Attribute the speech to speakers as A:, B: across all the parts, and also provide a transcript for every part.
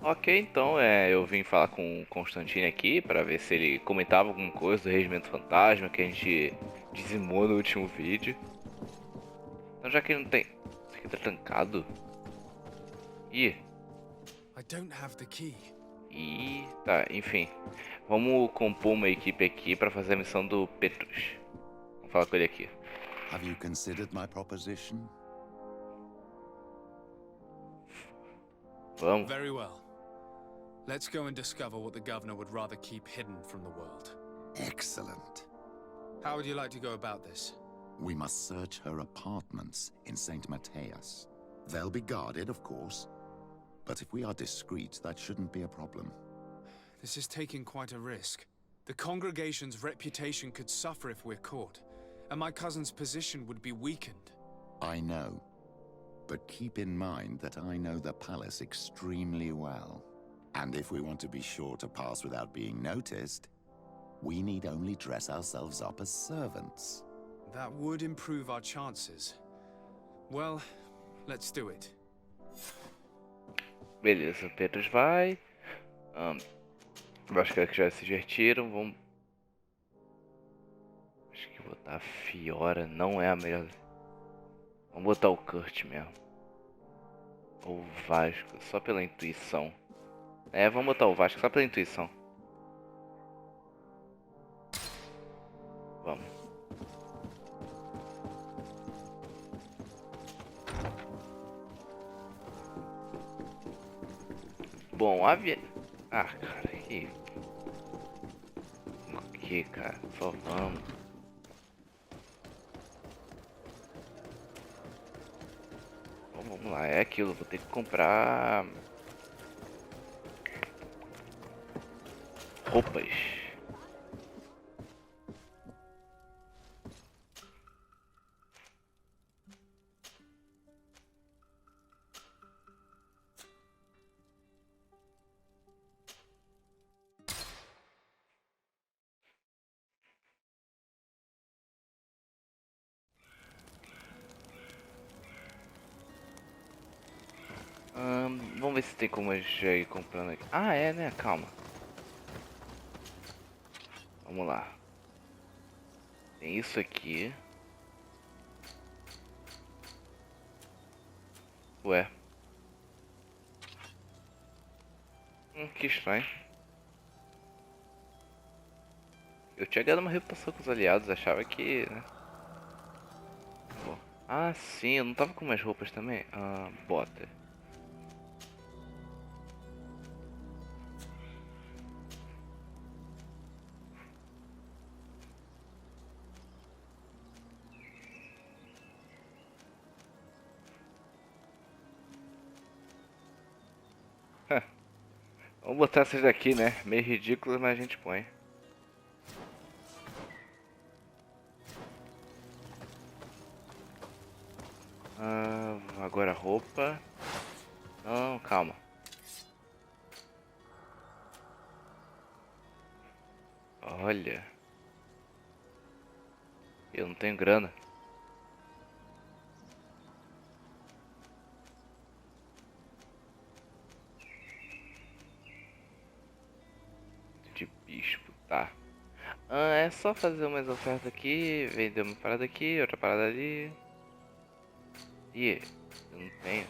A: Ok, então eu vim falar com o Constantine aqui pra ver se ele comentava alguma coisa do Regimento Fantasma que a gente dizimou no último vídeo. Então já que ele não tem. Isso aqui tá trancado. Ih,
B: I don't have the key.
A: tá, enfim. Vamos compor uma equipe aqui pra fazer a missão do Petrus. Vamos falar com ele aqui.
C: Have you considered my proposition?
A: Vamos.
B: Very well. Let's go and discover what the governor would rather keep hidden from the world.
C: Excellent.
B: How would you like to go about this?
C: We must search her apartments in St. Matheus. They'll be guarded, of course. But if we are discreet, that shouldn't be a problem.
B: This is taking quite a risk. The congregation's reputation could suffer if we're caught, and my cousin's position would be weakened.
C: I know. But keep in mind that I know the palace extremely well. And if we want to be sure to pass without being noticed, we need only dress ourselves up as servants.
B: That would improve our chances. Well, let's do it.
A: Beleza, o Petrus vai. Eu acho que já se divertiram. Vamos. Acho que botar a Fiora não é a melhor. Vamos botar o Kurt mesmo. Ou o Vasco, só pela intuição. Vamos botar o Vasco só pela intuição. Vamos. Bom, Ah, cara, que... O que, cara? Só vamos. Bom, vamos lá, é aquilo, vou ter que comprar... roupas. Vamos ver se tem como eu já ir comprando aqui. Ah, é, né? Calma. Vamos lá. Tem isso aqui. Ué. Que estranho. Eu tinha ganhado uma reputação com os aliados, achava que, né? Bom. Ah, sim, eu não tava com mais roupas também. Bota. Vamos botar essas daqui, né? Meio ridículas, mas a gente põe. Agora roupa. Não, calma. Olha. Eu não tenho grana. De bispo, tá. É só fazer umas ofertas aqui, vender uma parada aqui, outra parada ali. Ih, eu não tenho.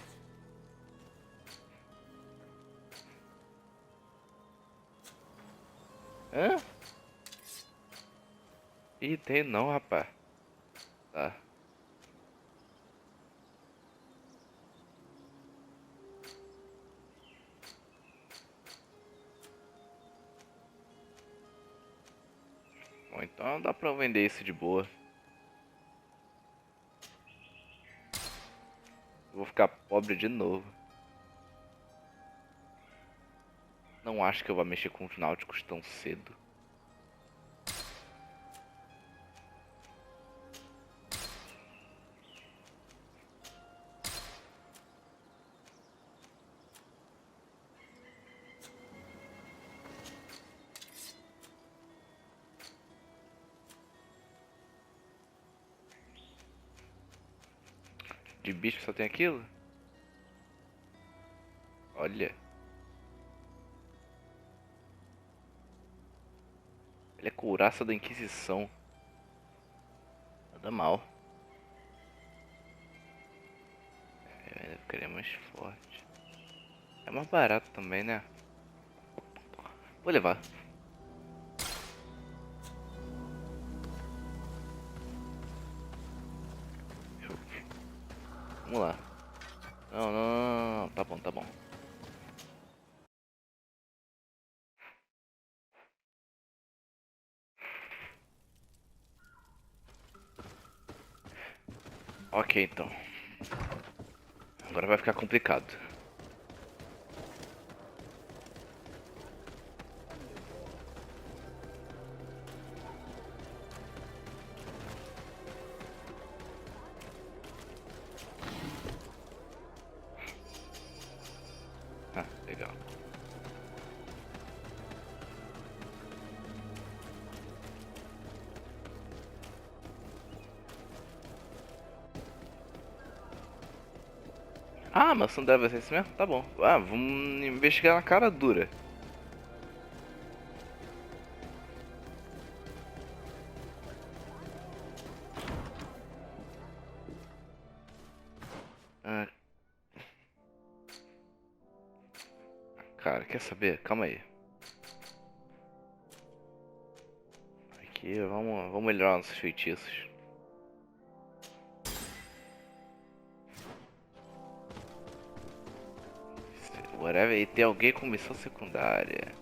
A: Hã? Ih, tem não, rapaz. Tá. Bom, então dá pra vender isso de boa. Vou ficar pobre de novo. Não acho que eu vou mexer com os náuticos tão cedo. De bicho só tem aquilo? Olha. Ele é couraça da Inquisição. Nada mal. Eu ainda ficaria mais forte. É mais barato também, né? Vou levar. Vamos lá. Não, não, não, não. Tá bom, tá bom. Ok, então. Agora vai ficar complicado. Ah, legal. Ah, mas não deve ser isso mesmo? Tá bom. Ah, vamos investigar na cara dura. Ah, cara, quer saber? Calma aí. Aqui, vamos melhorar nossos feitiços. Whatever, e tem alguém com missão secundária.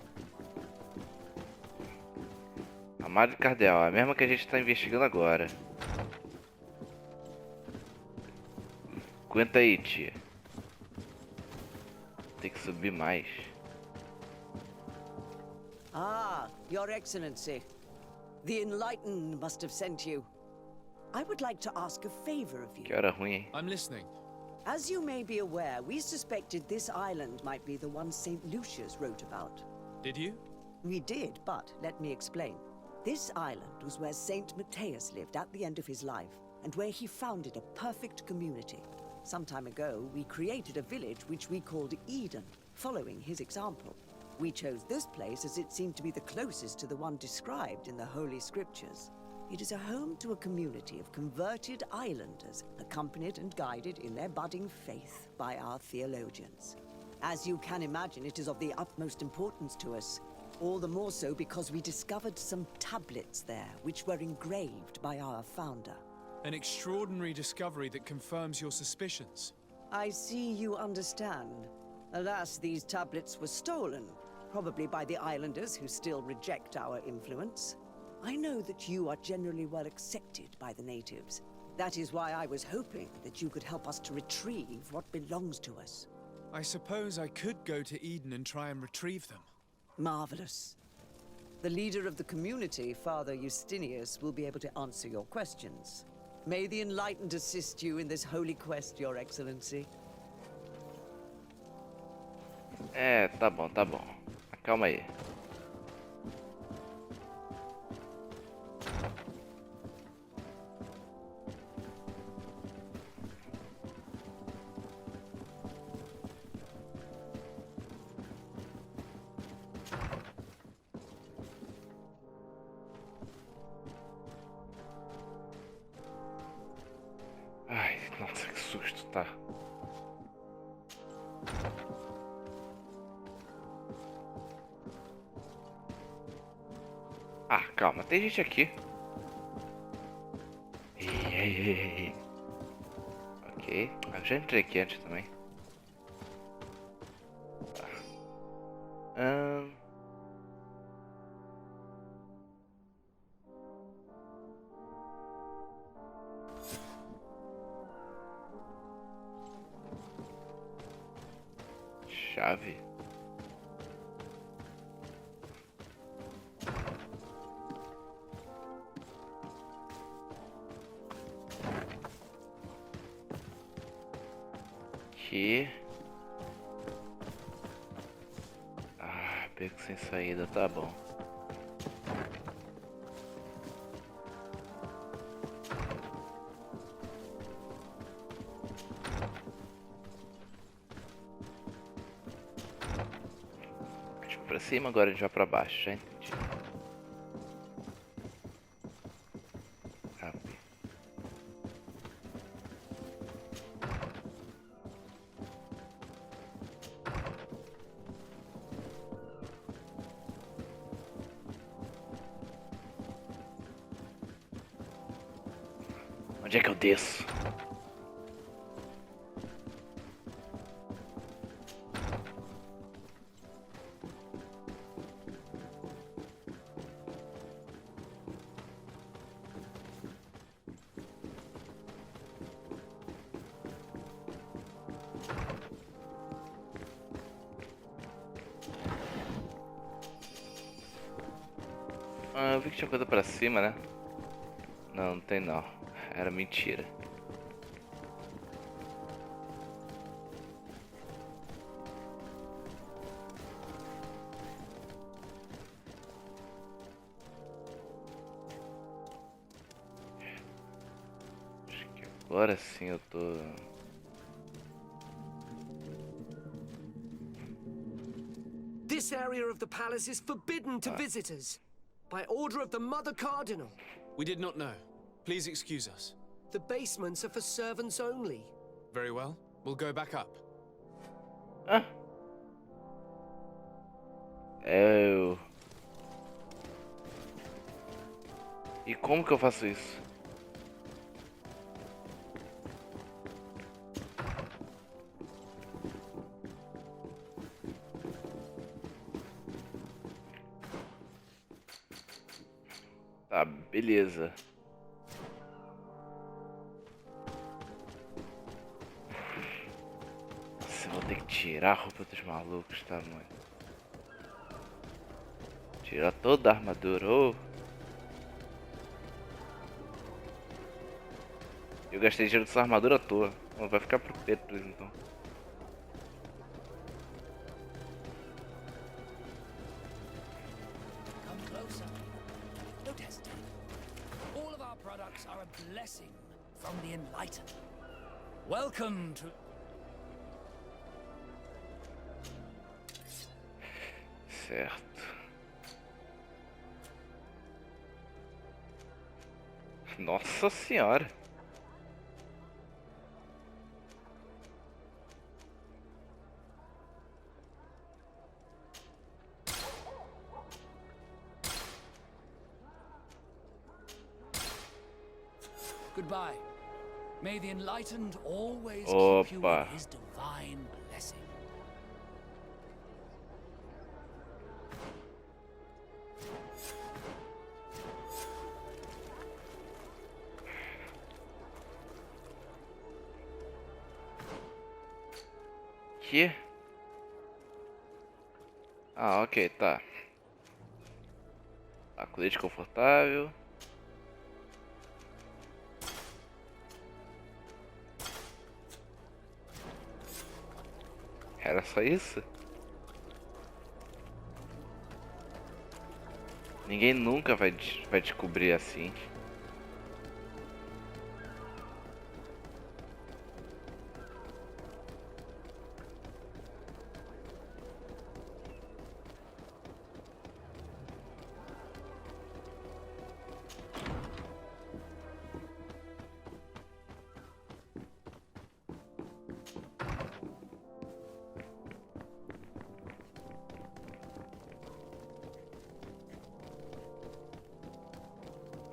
A: A Madre Cardeal, a mesma que a gente está investigando agora. Aguenta aí, tia. Tem que subir mais.
D: Ah, Your Excellency. The Enlightened must have sent you. I would like to ask a favor of
A: Que
D: you.
A: hora ruim, hein?
B: I'm listening.
D: As you may be aware, we suspected this island might be the one St. Lucius wrote about.
B: Did you?
D: We did, but let me explain. This island was where St. Matheus lived at the end of his life, and where he founded a perfect community. Some time ago, we created a village which we called Eden, following his example. We chose this place as it seemed to be the closest to the one described in the Holy Scriptures. It is a home to a community of converted islanders, accompanied and guided in their budding faith by our theologians. As you can imagine, it is of the utmost importance to us, all the more so because we discovered some tablets there, which were engraved by our founder.
B: An extraordinary discovery that confirms your suspicions.
D: I see you understand. Alas, these tablets were stolen, probably by the islanders who still reject our influence. I know that you are generally well accepted by the natives. That is why I was hoping that you could help us to retrieve what belongs to us.
B: I suppose I could go to Eden and try and retrieve them.
D: Marvelous. The leader of the community, Father Justinius, will be able to answer your questions. May the Enlightened assist you in this holy quest, Your Excellency.
A: É, tá bom, tá bom. Calma aí. Ai, nossa, que susto, tá. Ah, calma, tem gente aqui. Ei, ei, ei, ei. Ok, eu já entrei aqui antes também. Tá. Chave. Aqui. Ah, beco sem saída, tá bom. Pra cima, agora a gente vai pra baixo, já entendi. Onde é que eu desço? Ah, eu vi que tinha coisa pra cima, né? Não, não tem não. Era mentira. Acho que agora sim eu tô...
E: This area of the palace is forbidden to visitors. By order of the Mother Cardinal.
B: We did not know. Please excuse us.
E: The basements are for servants only.
B: Very well. We'll go back up.
A: Ah. Eu... E como que eu faço isso? Tá, beleza. Nossa, eu vou ter que tirar a roupa dos malucos, tá, mano? Tirar toda a armadura, ô. Eu gastei dinheiro dessa armadura à toa. Bom, vai ficar pro Petrus, então.
F: Come closer. Don't hesitate. All of our products are a blessing from the enlightened. Welcome to...
A: Certo. Nossa senhora.
F: Goodbye. May the enlightened always keep you in his divine blessing.
A: Que? Ah, ok, tá. A colete confortável. Era só isso? Ninguém nunca vai descobrir assim.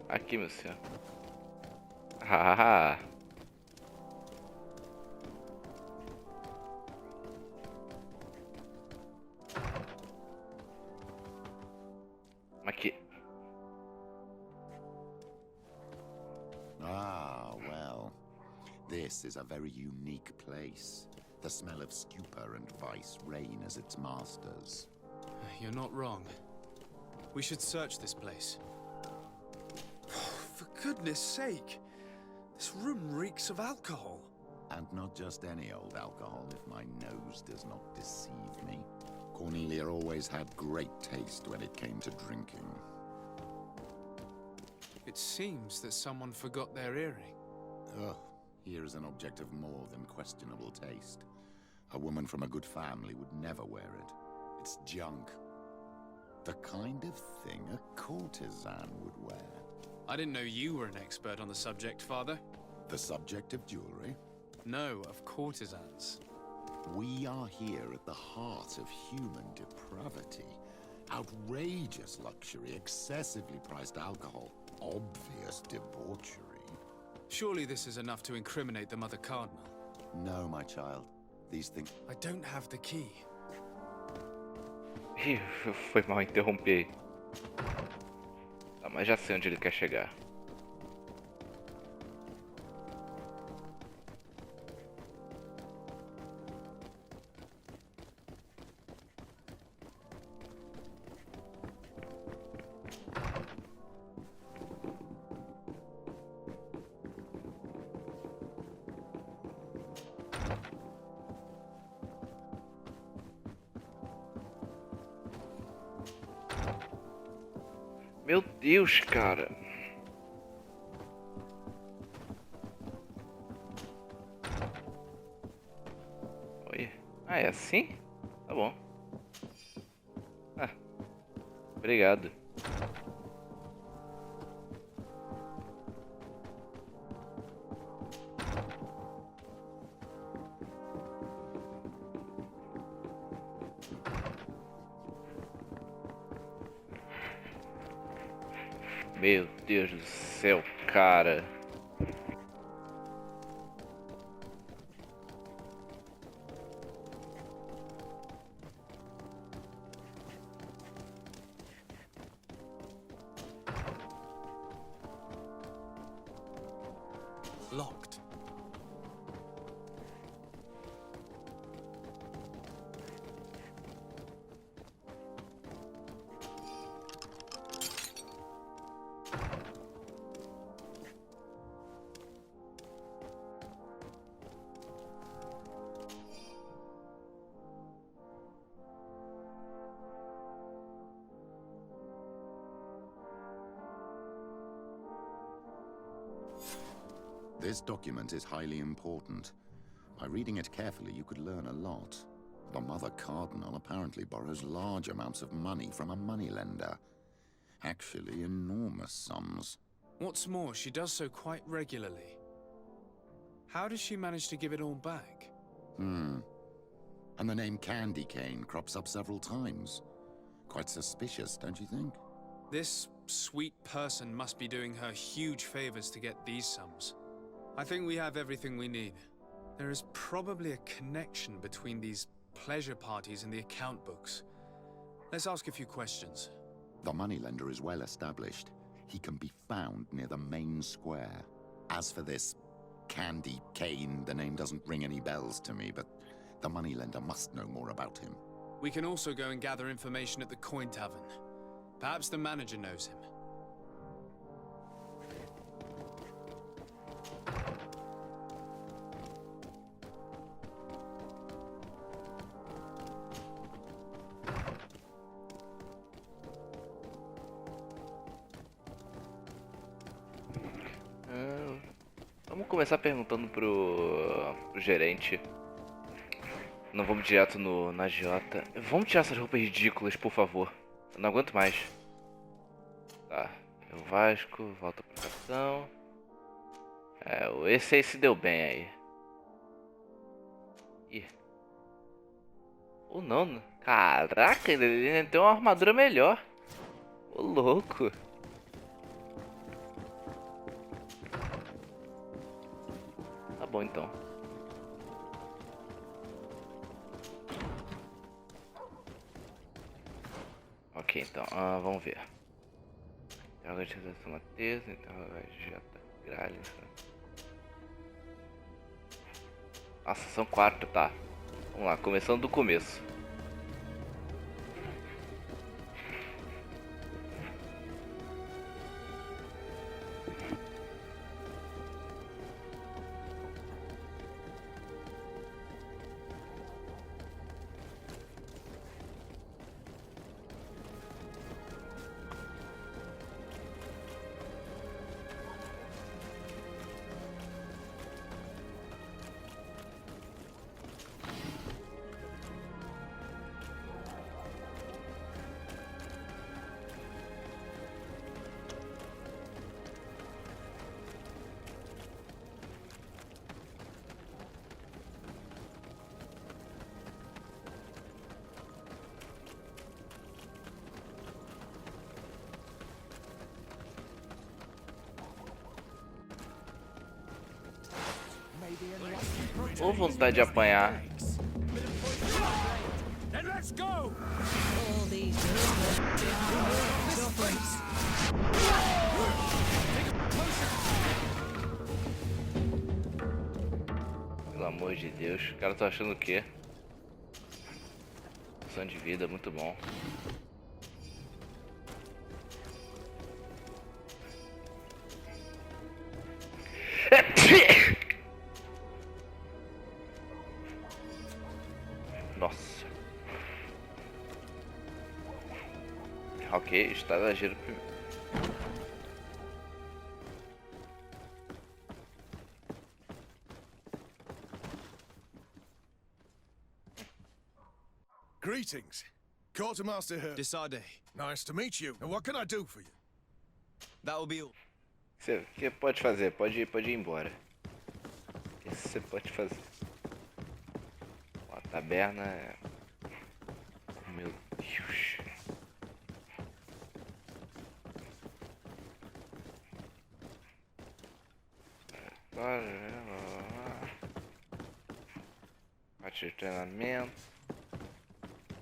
A: Aqui, meu senhor. Ah. Aqui.
C: Ah, well. This is a very unique place. The smell of stupor and vice reign as its masters.
B: You're not wrong. We should search this place. For goodness sake! This room reeks of alcohol.
C: And not just any old alcohol, if my nose does not deceive me. Cornelia always had great taste when it came to drinking.
B: It seems that someone forgot their earring.
C: Ugh, here is an object of more than questionable taste. A woman from a good family would never wear it. It's junk. The kind of thing a courtesan would wear.
B: I didn't know you were an expert on the subject, Father.
C: The subject of jewelry?
B: No, of courtesans.
C: We are here at the heart of human depravity. Outrageous luxury, excessively priced alcohol, obvious debauchery.
B: Surely this is enough to incriminate the Mother Cardinal.
C: No, my child. These things...
B: I don't have the key.
A: Ih, foi mal interromper. Tá, mas já sei onde ele quer chegar. Meu Deus, cara. Oi. Ah, é assim? Tá bom. Ah, obrigado. Meu Deus do céu, cara.
B: Locked.
C: This document is highly important. By reading it carefully, you could learn a lot. The Mother Cardinal apparently borrows large amounts of money from a moneylender. Actually, enormous sums.
B: What's more, she does so quite regularly. How does she manage to give it all back?
C: And the name Candy Cane crops up several times. Quite suspicious, don't you think?
B: This sweet person must be doing her huge favors to get these sums. I think we have everything we need. There is probably a connection between these pleasure parties and the account books. Let's ask a few questions.
C: The moneylender is well established. He can be found near the main square. As for this Candy Cane, the name doesn't ring any bells to me, but the moneylender must know more about him.
B: We can also go and gather information at the Coin Tavern. Perhaps the manager knows him.
A: Vamos começar perguntando pro gerente. Não vamos direto na agiota. Vamos tirar essas roupas ridículas, por favor. Eu não aguento mais. Tá. O Vasco, volta pra aplicação. Esse aí se deu bem aí. Ih. Ou não. Caraca, ele tem uma armadura melhor. Ô louco. Tá bom então. Ok, então, vamos ver. Interrogativa de San Matheus, interrogativa de Gralha. Nossa, são 4, tá. Vamos lá, começando do começo. Ou vontade de apanhar.
F: Then let's go!
A: Pelo amor de Deus, o cara tá achando o quê? Ação de vida, muito bom. Nossa. Ok, estrangeiro primeiro.
G: Greetings. Quartermaster here.
B: Desade.
G: Nice to meet you. And what can I do for you?
B: That will be all.
A: Você pode fazer, pode ir embora. O que você pode fazer? Ó, a taberna é... Meu Deus. Parte de treinamento.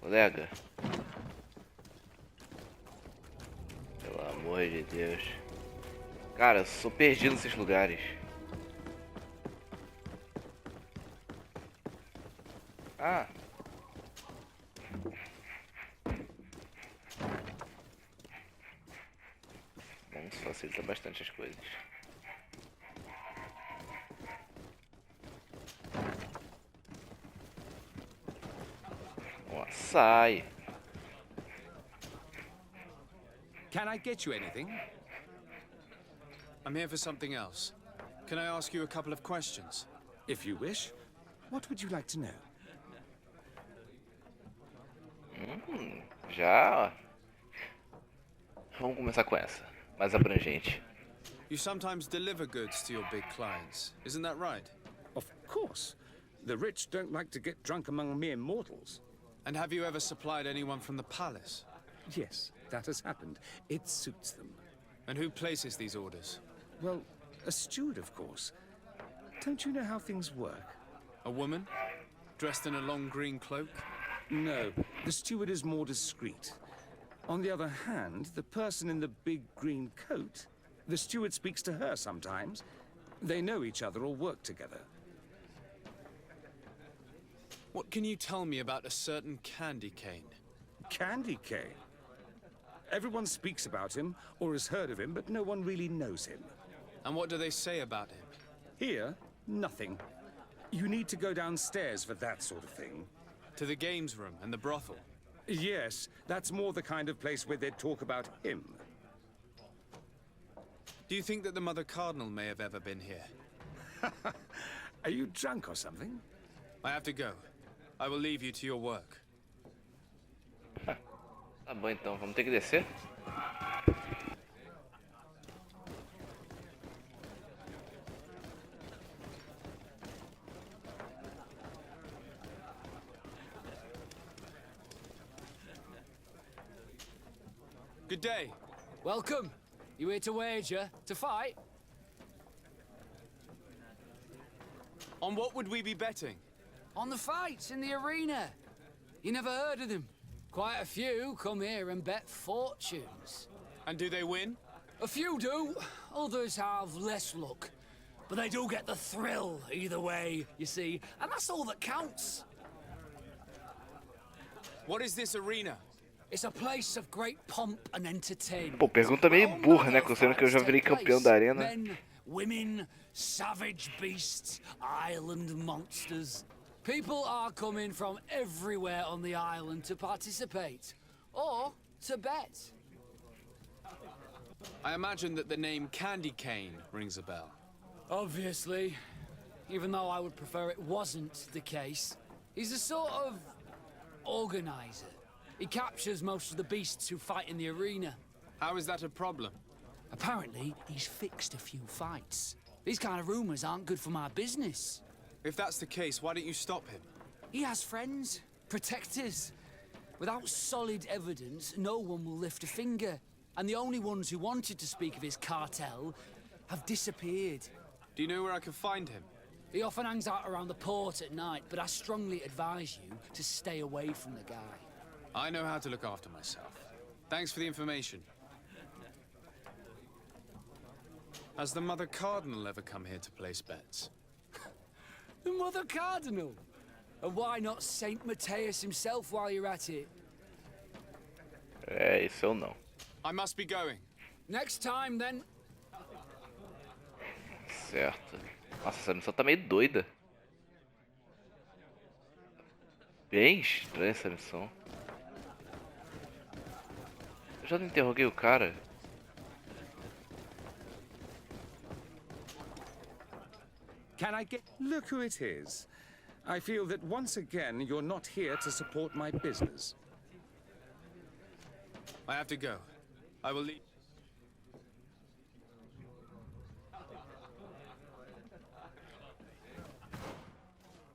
A: Colega. Pelo amor de Deus. Cara, eu sou perdido nesses lugares. Ah. Bom, isso facilita bastante as coisas. Ó, sai.
H: Can I get you anything?
B: I'm here for something else. Can I ask you a couple of questions?
H: If you wish. What would you like to know?
A: Já. Vamos começar com essa, mais abrangente.
B: You sometimes deliver goods to your big clients, isn't that right?
H: Of course. The rich don't like to get drunk among mere mortals.
B: And have you ever supplied anyone from the palace?
H: Yes, that has happened. It suits them.
B: And who places these orders?
H: Well, a steward, of course. Don't you know how things work?
B: A woman? Dressed in a long green cloak?
H: No, the steward is more discreet. On the other hand, the person in the big green coat, the steward speaks to her sometimes. They know each other or work together.
B: What can you tell me about a certain candy cane?
H: Candy cane? Everyone speaks about him, or has heard of him, but no one really knows him.
B: And what do they say about him?
H: Here, nothing. You need to go downstairs for that sort of thing.
B: To the games room and the brothel?
H: Yes, that's more the kind of place where they'd talk about him.
B: Do you think that the Mother Cardinal may have ever been here?
H: Are you drunk or something?
B: I have to go. I will leave you to your work.
A: Tá bom então, vamos ter que descer?
B: Good day.
F: Welcome. You here to wager? To fight?
B: On what would we be betting?
F: On the fights in the arena. You never heard of them? Quite a few come here and bet fortunes.
B: And do they win?
F: A few do. Others have less luck. But they do get the thrill either way, you see. And that's all that counts.
B: What is this arena?
F: It's a place of great pomp and entertainment.
A: Pô, pergunta meio burra, né? Considerando que eu já virei campeão da arena.
F: Men, women, savage beasts, island monsters. People are coming from everywhere on the island to participate. Or to bet.
B: I imagine that the name Candy Cane rings a bell.
F: Obviously. Even though I would prefer it wasn't the case. He's a sort of organizer. He captures most of the beasts who fight in the arena.
B: How is that a problem?
F: Apparently, he's fixed a few fights. These kind of rumors aren't good for my business.
B: If that's the case, why don't you stop him?
F: He has friends, protectors. Without solid evidence, no one will lift a finger. And the only ones who wanted to speak of his cartel have disappeared.
B: Do you know where I can find him?
F: He often hangs out around the port at night, but I strongly advise you to stay away from the guy.
B: I know how to look after myself. Thanks for the information. Has the Mother Cardinal ever come here to place bets?
F: The Mother Cardinal? And why not Saint Matheus himself while you're at it?
A: É, isso eu não.
B: I must be going.
F: Next time, then.
A: Certo. Nossa, essa missão tá meio doida. Bem estranha essa missão. Eu já não interroguei o cara.
H: Can I get... Look who it is. I feel that once again you're not here to support my business.
B: I have to go. I will leave.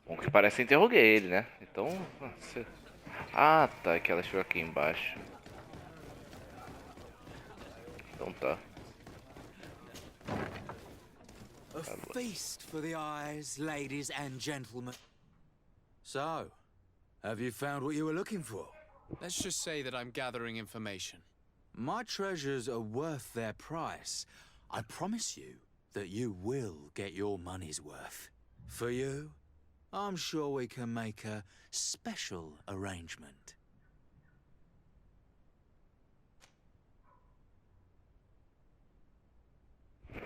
A: Bom, que parece que interroguei ele, né? Então... Ah, tá. É que ela chegou aqui embaixo. Então tá.
I: A feast for the eyes, ladies and gentlemen. So, have you found what you were looking for?
B: Let's just say that I'm gathering information.
I: My treasures are worth their price. I promise you that you will get your money's worth. For you, I'm sure we can make a special arrangement.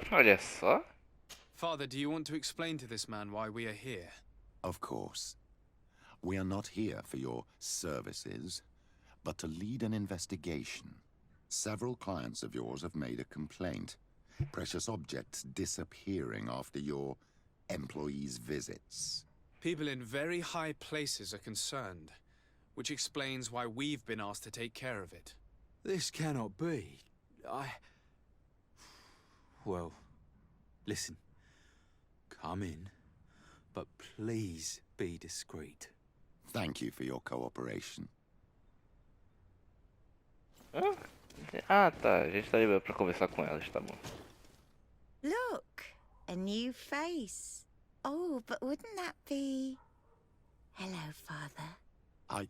A: Olha só.
B: Father, do you want to explain to this man why we are here?
C: Of course. We are not here for your services, but to lead an investigation. Several clients of yours have made a complaint. Precious objects disappearing after your employees' visits.
B: People in very high places are concerned, which explains why we've been asked to take care of it.
I: This cannot be. Well, listen. Come in, but please be discreet.
C: Thank you for your cooperation.
A: Ah, tá. A gente tá liberado pra conversar com elas, tá bom.
J: Look, a new face. Oh, but wouldn't that be... Hello, Father.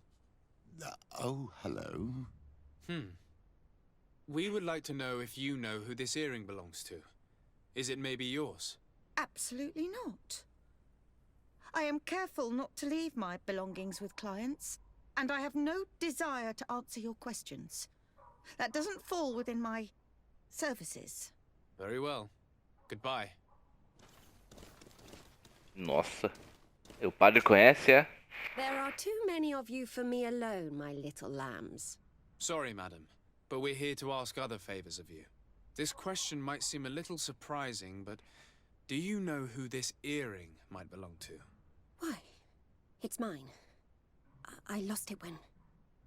C: Oh, hello.
B: We would like to know if you know who this earring belongs to. Is it maybe yours?
J: Absolutely not. I am careful not to leave my belongings with clients, and I have no desire to answer your questions. That doesn't fall within my services.
B: Very well. Goodbye.
A: Nossa. O padre conhece, é?
K: There are too many of you for me alone, my little lambs.
B: Sorry, madam, but we're here to ask other favors of you. This question might seem a little surprising, but do you know who this earring might belong to?
K: Why? It's mine. I lost it when...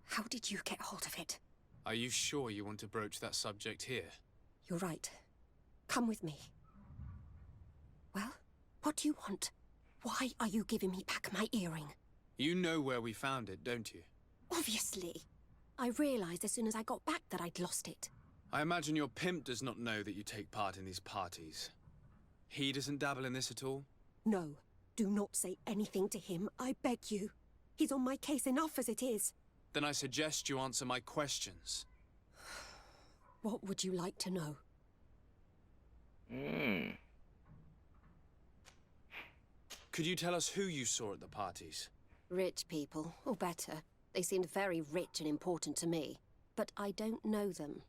K: How did you get hold of it?
B: Are you sure you want to broach that subject here?
K: You're right. Come with me. Well, what do you want? Why are you giving me back my earring?
B: You know where we found it, don't you?
K: Obviously. I realized as soon as I got back that I'd lost it.
B: I imagine your pimp does not know that you take part in these parties. He doesn't dabble in this at all?
K: No. Do not say anything to him, I beg you. He's on my case enough as it is.
B: Then I suggest you answer my questions.
K: What would you like to know?
B: Could you tell us who you saw at the parties?
K: Rich people, or better. They seemed very rich and important to me. But I don't know them.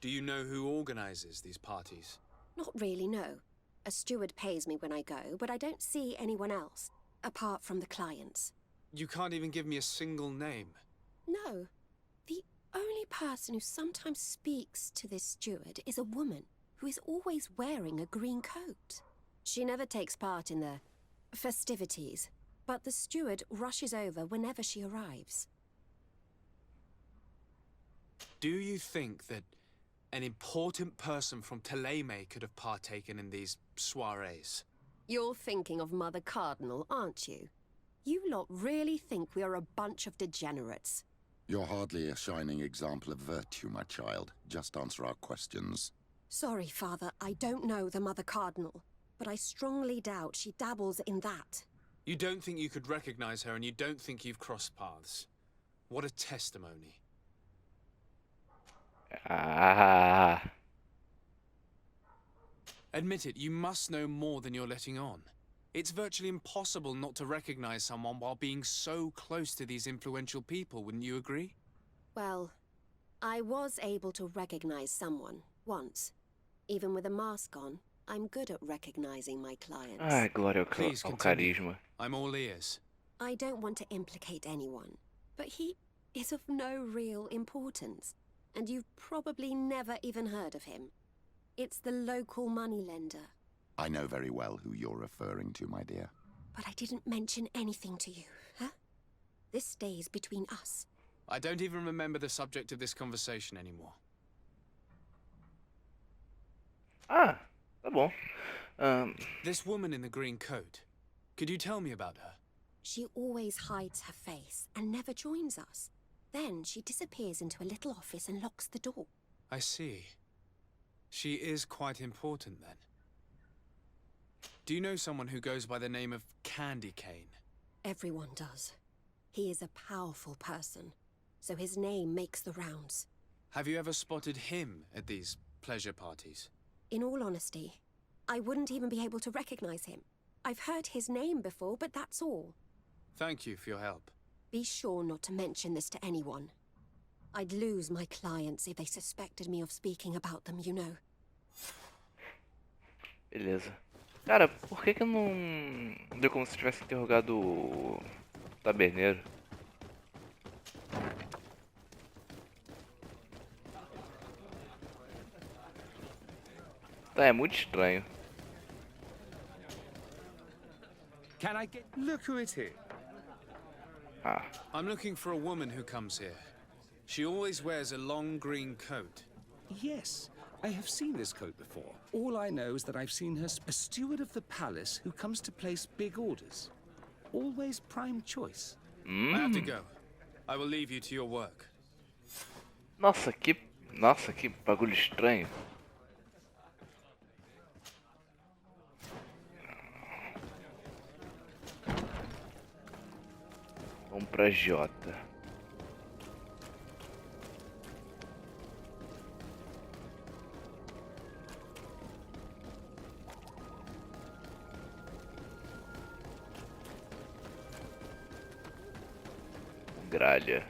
B: Do you know who organizes these parties?
K: Not really, no. A steward pays me when I go, but I don't see anyone else, apart from the clients.
B: You can't even give me a single name.
K: No. The only person who sometimes speaks to this steward is a woman who is always wearing a green coat. She never takes part in the festivities, but the steward rushes over whenever she arrives.
B: Do you think that an important person from Teleme could have partaken in these soirees?
K: You're thinking of Mother Cardinal, aren't you? You lot really think we are a bunch of degenerates.
C: You're hardly a shining example of virtue, my child. Just answer our questions.
K: Sorry, Father, I don't know the Mother Cardinal, but I strongly doubt she dabbles in that.
B: You don't think you could recognize her, and you don't think you've crossed paths. What a testimony.
A: Ah.
B: Admit it, you must know more than you're letting on. It's virtually impossible not to recognize someone while being so close to these influential people, wouldn't you agree?
K: Well, I was able to recognize someone, once. Even with a mask on, I'm good at recognizing my clients.
A: Ai, glória
B: Please
A: ao
B: continue.
A: carisma.
B: I'm all ears.
K: I don't want to implicate anyone, but he is of no real importance, and you've probably never even heard of him. It's the local moneylender.
C: I know very well who you're referring to, my dear.
K: But I didn't mention anything to you, huh? This stays between us.
B: I don't even remember the subject of this conversation anymore.
A: Ah, tá bom.
B: This woman in the green coat, could you tell me about her?
K: She always hides her face and never joins us. Then she disappears into a little office and locks the door.
B: I see. She is quite important, then. Do you know someone who goes by the name of Candy Cane?
K: Everyone does. He is a powerful person, so his name makes the rounds.
B: Have you ever spotted him at these pleasure parties?
K: In all honesty, I wouldn't even be able to recognize him. I've heard his name before, but that's all.
B: Thank you for your help.
K: Be sure not to mention this to anyone. I'd lose my clients if they suspected me of speaking about them, you know.
A: Beleza. Cara, por que eu não... Deu como se tivesse interrogado o taberneiro? Tá, é muito estranho.
H: Can I get... Look who it is.
A: Ah.
B: I'm looking for a woman who comes here. She always wears a long green coat.
H: Yes, I have seen this coat before. All I know is that I've seen her a steward of the palace who comes to place big orders. Always prime choice.
B: I have to go. I will leave you to your work.
A: Nossa, que bagulho estranho. Vamos pra Jota. Gralha.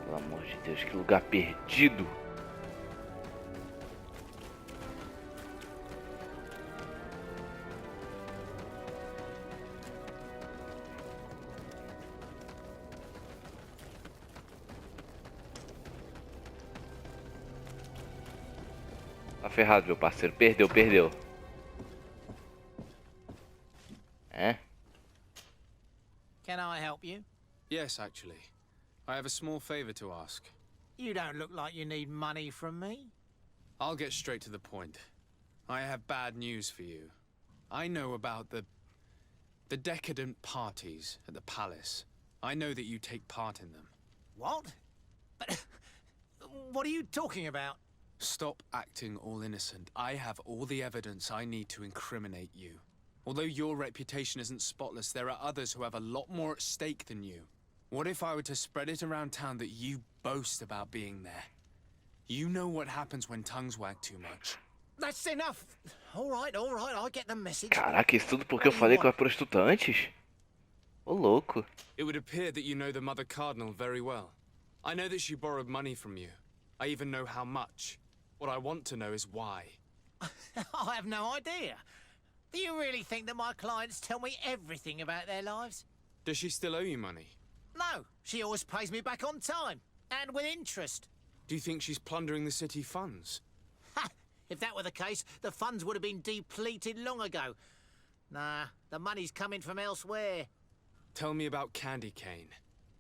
A: Pelo amor de Deus, que lugar perdido. Tá ferrado, meu parceiro. Perdeu. É?
L: Can I help you?
B: Yes, actually. I have a small favor to ask.
L: You don't look like you need money from me.
B: I'll get straight to the point. I have bad news for you. I know about the decadent parties at the palace. I know that you take part in them.
L: What? But what are you talking about?
B: Stop acting all innocent. I have all the evidence I need to incriminate you. Although your reputation isn't spotless, there are others who have a lot more at stake than you. What if I were to spread it around town that you boast about being there? You know what happens when tongues wag too much.
L: That's enough. All right, I get the message.
A: Caraca, isso tudo porque eu falei com a prostituta antes? Ô, louco.
B: It would appear that you know the Mother Cardinal very well. I know that she borrowed money from you. I even know how much. What I want to know is why.
L: I have no idea. Do you really think that my clients tell me everything about their lives?
B: Does she still owe you money?
L: No, she always pays me back on time, and with interest.
B: Do you think she's plundering the city funds?
L: Ha! If that were the case, the funds would have been depleted long ago. Nah, the money's coming from elsewhere.
B: Tell me about Candy Cane.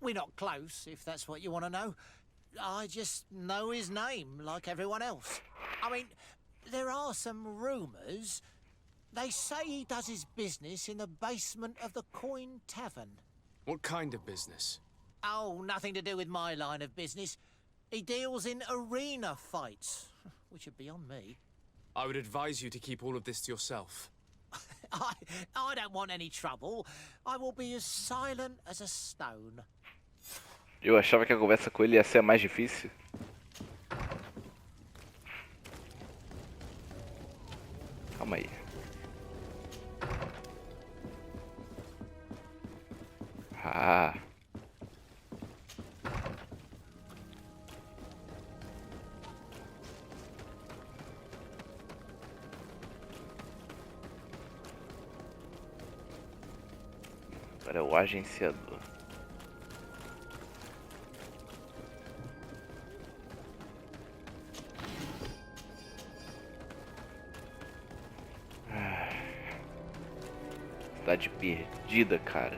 L: We're not close, if that's what you want to know. I just know his name like everyone else. I mean, there are some rumours. They say he does his business in the basement of the Coin Tavern.
B: What kind of business?
L: Oh, nothing to do with my line of business. He deals in arena fights, which are beyond me.
B: I would advise you to keep all of this to yourself.
L: I don't want any trouble. I will be as silent as a stone.
A: Eu achava que a conversa com ele ia ser mais difícil. Calma aí. Ah. Agora é o agenciador. Cidade perdida, cara.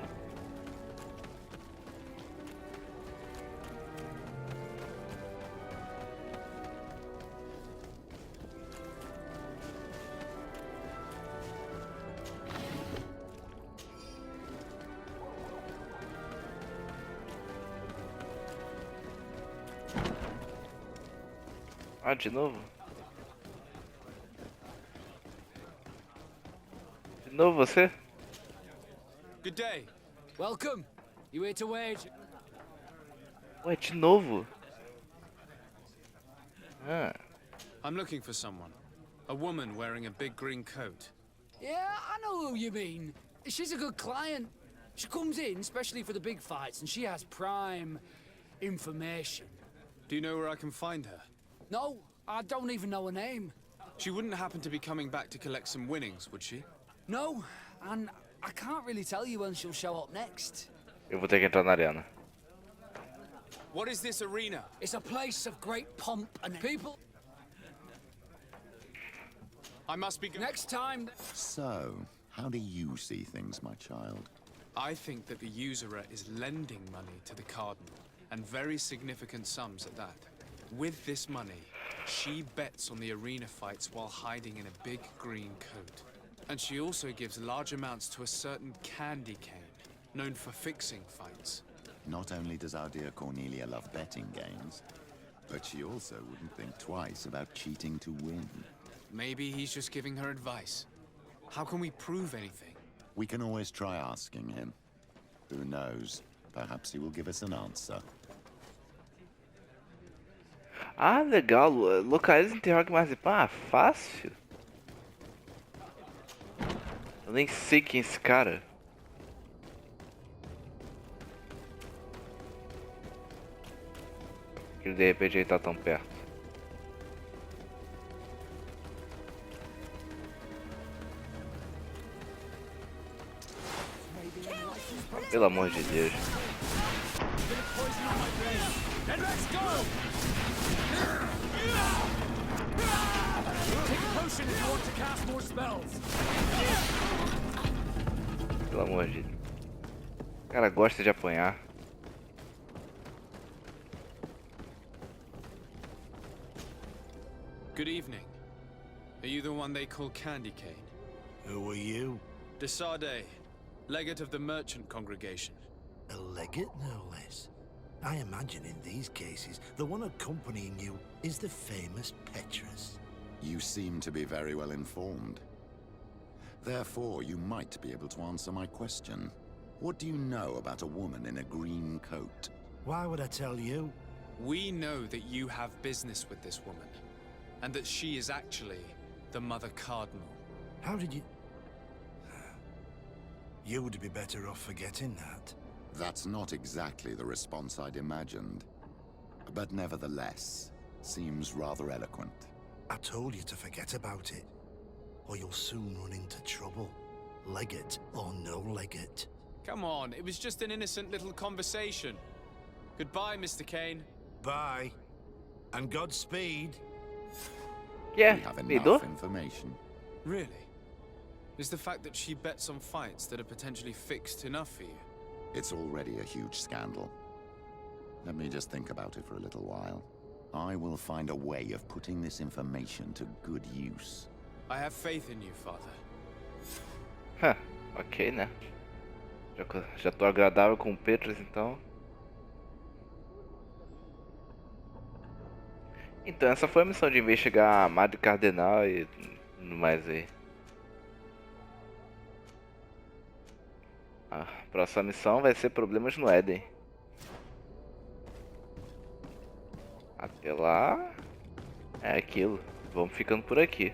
A: Ah, de novo? De novo você?
B: Good day.
F: Welcome. You here to wage?
A: Ué, de novo? Ah.
B: I'm looking for someone. A woman wearing a big green coat.
F: Yeah, I know who you mean. She's a good client. She comes in, especially for the big fights, and she has prime information.
B: Do you know where I can find her?
F: No, I don't even know her name.
B: She wouldn't happen to be coming back to collect some winnings, would she?
F: No, and I can't really tell you when she'll show up next.
A: Eu vou ter que entrar na arena.
B: What is this arena?
F: It's a place of great pomp and people.
B: I must be
F: next time.
C: So, how do you see things, my child?
B: I think that the usurer is lending money to the Cardinal, and very significant sums at that. With this money, she bets on the arena fights while hiding in a big green coat. And she also gives large amounts to a certain candy cane, known for fixing fights.
C: Not only does our dear Cornelia love betting games, but she also wouldn't think twice about cheating to win.
B: Maybe he's just giving her advice. How can we prove anything?
C: We can always try asking him. Who knows? Perhaps he will give us an answer.
A: Ah, legal. Localiza interrogue marzipan. Ah, fácil. Eu nem sei quem é esse cara. Que de repente ele tá tão perto. Pelo amor de Deus. Pelo amor de Deus. O cara gosta de apanhar.
B: Good evening. Are you the one they call Candy Cane?
M: Who are you?
B: Desade, legate of the merchant congregation.
M: A legate, no less. I imagine in these cases, the one accompanying you is the famous Petrus.
C: You seem to be very well informed. Therefore, you might be able to answer my question. What do you know about a woman in a green coat?
M: Why would I tell you?
B: We know that you have business with this woman, and that she is actually the Mother Cardinal.
M: How did you... You would be better off forgetting that.
C: That's not exactly the response I'd imagined. But nevertheless, seems rather eloquent.
M: I told you to forget about it, or you'll soon run into trouble. Legate or no legate.
B: Come on, it was just an innocent little conversation. Goodbye, Mr. Kane.
M: Bye. And Godspeed.
A: Yeah,
C: we have enough information.
B: Really? Is the fact that she bets on fights that are potentially fixed enough for you?
C: It's already a huge scandal. Let me just think about it for a little while. I will find a way of putting this information to good use.
B: I have faith in you, Father.
A: Ok, né? Já tô agradável com o Petrus, então. Então essa foi a missão de investigar a Madre Cardeal e tudo mais aí. A próxima missão vai ser problemas no Éden. Até lá é aquilo. Vamos ficando por aqui.